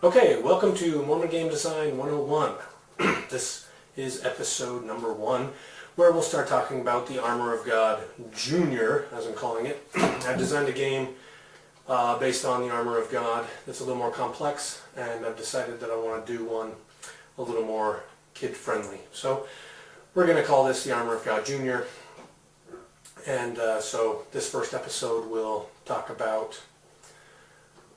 Okay, welcome to Mormon Game Design 101. This is episode number 1, where we'll start talking about the Armor of God Junior, as I'm calling it. I've designed a game based on the Armor of God that's a little more complex, and I've decided that I want to do one a little more kid-friendly. So we're going to call this the Armor of God Junior, and so this first episode will talk about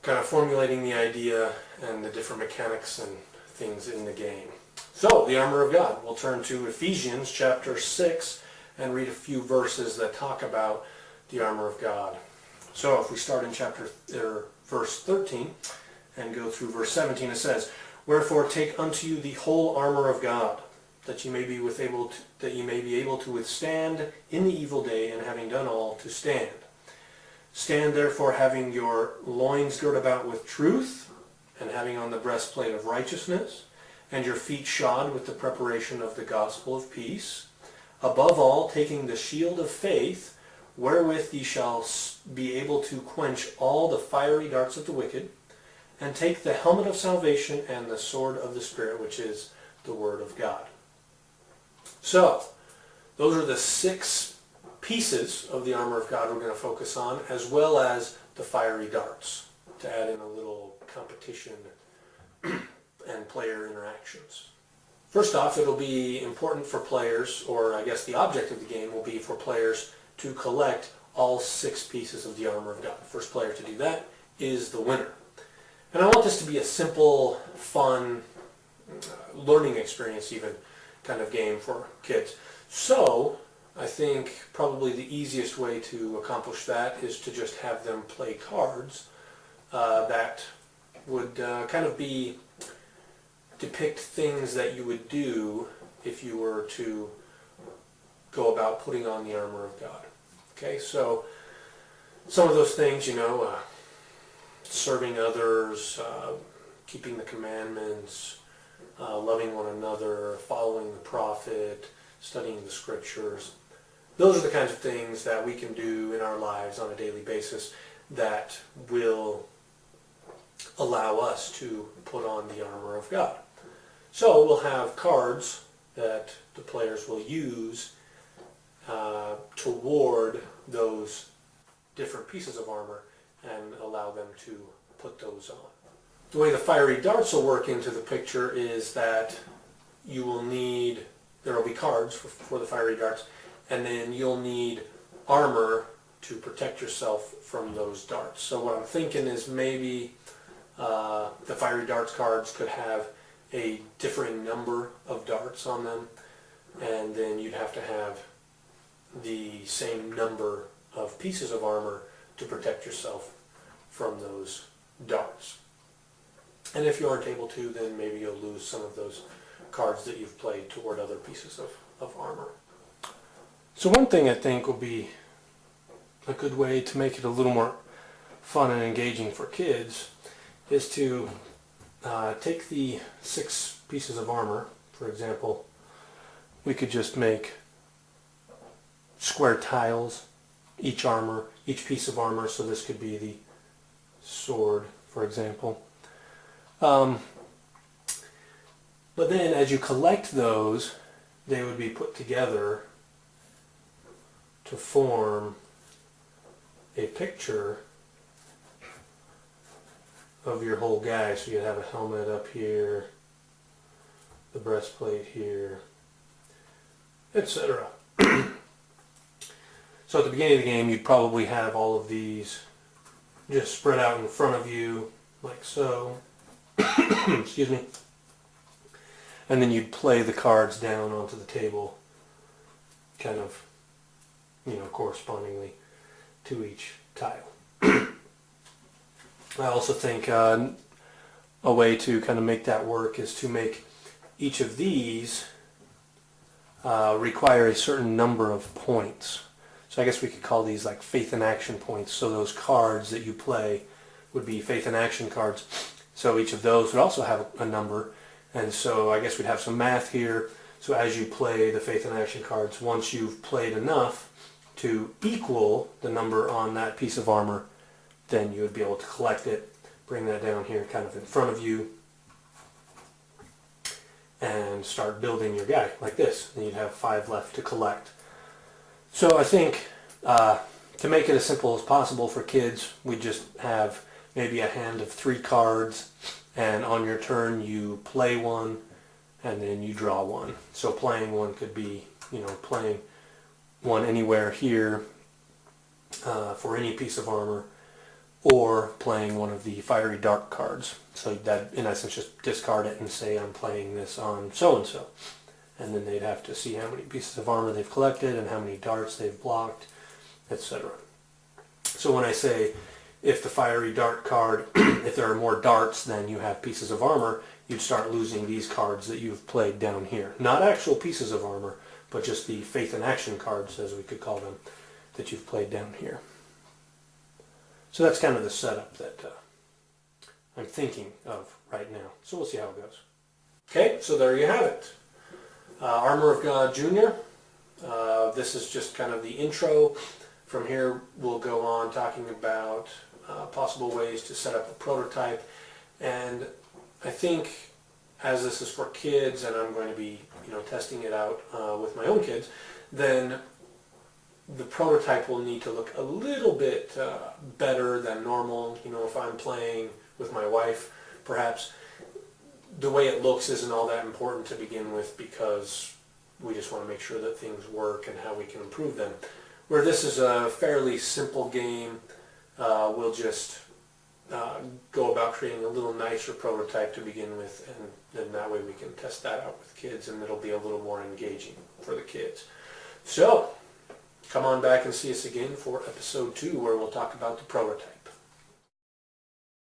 kind of formulating the idea and the different mechanics and things in the game. So, the Armor of God. We'll turn to Ephesians chapter 6 and read a few verses that talk about the Armor of God. So, if we start in verse 13 and go through verse 17, it says, "Wherefore take unto you the whole armor of God, that ye may be able to withstand in the evil day, and having done all, to stand. Stand therefore, having your loins girt about with truth, and having on the breastplate of righteousness, and your feet shod with the preparation of the gospel of peace. Above all, taking the shield of faith, wherewith ye shall be able to quench all the fiery darts of the wicked, and take the helmet of salvation and the sword of the Spirit, which is the Word of God." So, those are the 6 pieces of the armor of God we're going to focus on, as well as the fiery darts, to add in a little competition and player interactions. First off, it'll be important for players, or I guess the object of the game will be for players to collect all 6 pieces of the armor of God. The first player to do that is the winner. And I want this to be a simple, fun, learning experience even, kind of game for kids. So, I think probably the easiest way to accomplish that is to just have them play cards that would kind of depict things that you would do if you were to go about putting on the armor of God. Okay, so some of those things, serving others, keeping the commandments, loving one another, following the prophet, studying the scriptures. Those are the kinds of things that we can do in our lives on a daily basis that will allow us to put on the armor of God. So we'll have cards that the players will use toward those different pieces of armor and allow them to put those on. The way the fiery darts will work into the picture is that there will be cards for the fiery darts, and then you'll need armor to protect yourself from those darts. So what I'm thinking is maybe the fiery darts cards could have a differing number of darts on them, and then you'd have to have the same number of pieces of armor to protect yourself from those darts. And if you aren't able to, then maybe you'll lose some of those cards that you've played toward other pieces of armor. So one thing I think will be a good way to make it a little more fun and engaging for kids is to take the 6 pieces of armor. For example, we could just make square tiles, each piece of armor, so this could be the sword, for example. But then as you collect those, they would be put together to form a picture of your whole guy. So you'd have a helmet up here, the breastplate here, etc. So at the beginning of the game, you'd probably have all of these just spread out in front of you, like so. Excuse me. And then you'd play the cards down onto the table, kind of, correspondingly to each tile. I also think a way to kind of make that work is to make each of these require a certain number of points. So I guess we could call these like faith in action points. So those cards that you play would be faith in action cards. So each of those would also have a number. And so I guess we'd have some math here. So as you play the faith in action cards, once you've played enough to equal the number on that piece of armor, then you would be able to collect it, bring that down here kind of in front of you, and start building your guy like this. And you'd have 5 left to collect. So I think to make it as simple as possible for kids, we just have maybe a hand of 3 cards, and on your turn you play one and then you draw one. So playing one could be, playing one anywhere here for any piece of armor, or playing one of the fiery dart cards. So that, in essence, just discard it and say, I'm playing this on so-and-so. And then they'd have to see how many pieces of armor they've collected and how many darts they've blocked, etc. So when I say, if the fiery dart card, if there are more darts than you have pieces of armor, you'd start losing these cards that you've played down here. Not actual pieces of armor, but just the faith in action cards, as we could call them, that you've played down here. So that's kind of the setup that I'm thinking of right now. So we'll see how it goes. Okay, so there you have it. Armor of God Junior. This is just kind of the intro. From here we'll go on talking about possible ways to set up a prototype. And I think, as this is for kids and I'm going to be testing it out with my own kids, then the prototype will need to look a little bit better than normal. If I'm playing with my wife, perhaps the way it looks isn't all that important to begin with, because we just want to make sure that things work and how we can improve them. Where this is a fairly simple game, we'll just go about creating a little nicer prototype to begin with, and then that way we can test that out with kids, and it'll be a little more engaging for the kids. So come on back and see us again for episode 2, where we'll talk about the prototype.